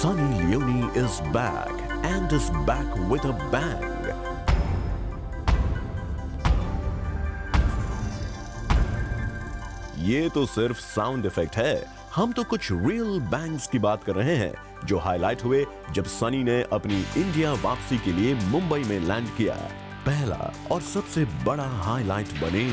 Sunny Leone is back and is back with a bang. ये तो सिर्फ sound effect है, हम तो कुछ रियल बैंग्स की बात कर रहे हैं जो हाईलाइट हुए जब सनी ने अपनी इंडिया वापसी के लिए मुंबई में लैंड किया। पहला और सबसे बड़ा हाईलाइट बने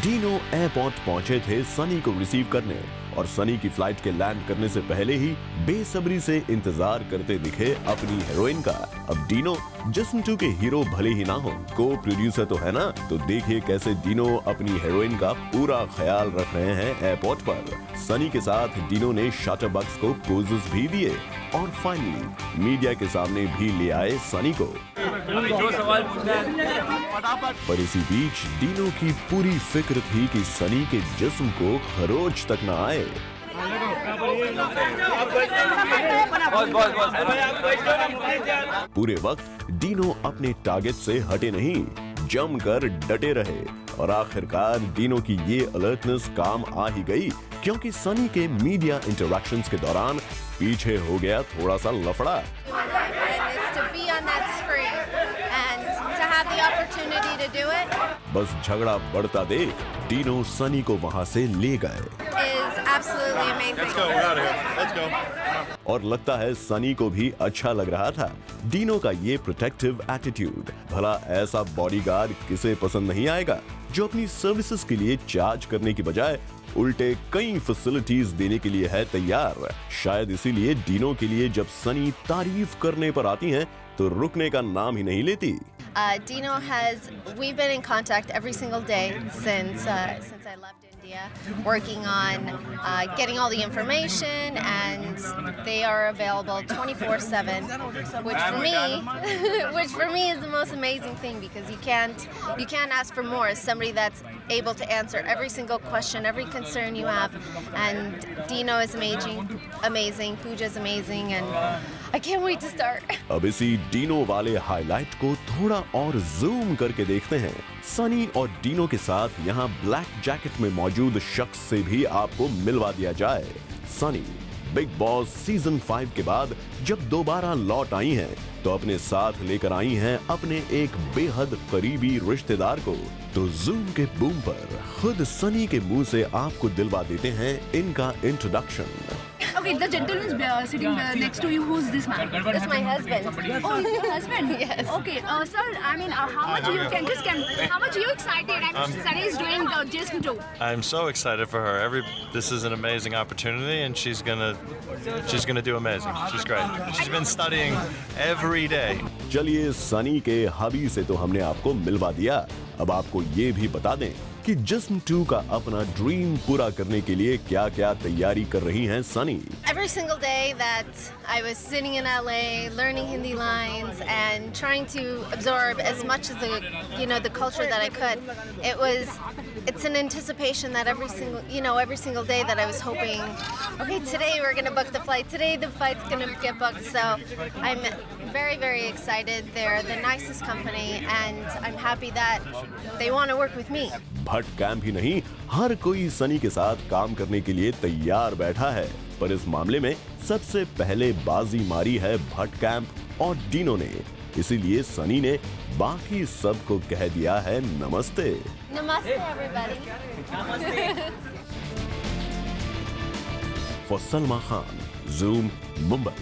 डीनो एयरपोर्ट पहुंचे थे सनी को रिसीव करने और सनी की फ्लाइट के लैंड करने से पहले ही बेसब्री से इंतजार करते दिखे अपनी हीरोइन का। अब डीनो जिस्म 2 के हीरो भले ही ना हो, को प्रोड्यूसर तो है ना, तो देखिए कैसे डीनो अपनी हीरोइन का पूरा ख्याल रख रहे हैं एयरपोर्ट पर। सनी के साथ डीनो ने शटरबक्स को पोजेस भी दिए और फाइनली मीडिया के सामने भी ले आए सनी को। जो सवाल पूछना है पर इसी बीच डीनो की पूरी फिक्र थी कि सनी के जिस्म को खरोच तक न आए। पूरे वक्त डीनो अपने टारगेट से हटे नहीं, जमकर डटे रहे और आखिरकार डीनो की ये अलर्टनेस काम आ ही गई क्योंकि सनी के मीडिया इंटरैक्शंस के दौरान पीछे हो गया थोड़ा सा लफड़ा। बस झगड़ा बढ़ता देख डीनो सनी को वहां से ले गए और लगता है सनी को भी अच्छा लग रहा था डीनो का ये प्रोटेक्टिव एटीट्यूड। भला ऐसा बॉडीगार्ड किसे पसंद नहीं आएगा जो अपनी सर्विसेज के लिए चार्ज करने की बजाय उल्टे कई फैसिलिटीज देने के लिए है तैयार। शायद इसीलिए डीनो के लिए जब सनी तारीफ करने पर आती हैं तो रुकने का नाम ही नहीं लेती। We've been in contact every single day since I left India, working on getting all the information, and they are available 24/7, which for me is the most amazing thing because you can't ask for more. Somebody that's able to answer every single question, every concern you have, and Dino is amazing, Pooja is amazing, and I can't wait to start. अब इसी Dino वाले highlight को थोड़ा और zoom करके देखते हैं। सनी और डीनो के साथ यहाँ ब्लैक जैकेट में मौजूद शख्स से भी आपको मिलवा दिया जाए। सनी बिग बॉस सीजन 5 के बाद जब दोबारा लौट आई हैं, तो अपने साथ लेकर आई हैं अपने एक बेहद करीबी रिश्तेदार को। तो जूम के बूम पर खुद सनी के मुंह से आपको दिलवा देते हैं इनका introduction. Okay, the gentleman sitting next to you, who's this man? That's my husband. Oh, it's your husband? Yes. Okay, sir, I mean, how much are you excited? And Sunny is doing Jason too. I'm so excited for her. This is an amazing opportunity, and she's gonna do amazing. She's great. She's been studying every day. चलिए सनी के हबी से तो हमने आपको मिलवा दिया, अब आपको ये भी बता दें कि जिस्म 2 का अपना ड्रीम पूरा करने के लिए क्या क्या तैयारी कर रही हैं Sunny. Every single day that I was sitting in LA, learning Hindi lines and trying to absorb as much of the culture that I could. It's an anticipation that every single day that I was hoping, okay, today we're going to book the flight. Today the flight's going to get booked. So I'm very, very excited. They're the nicest company and I'm happy that they want to work with me. Bhatt camp ही नहीं, हर कोई सनी के साथ काम करने के लिए तैयार बैठा है, पर इस मामले में सबसे पहले बाजी मारी है भट्ट कैंप और डीनो ने। इसीलिए सनी ने बाकी सबको कह दिया है नमस्ते। Namaste, everybody. For Salma Khan, Zoom, Mumbai।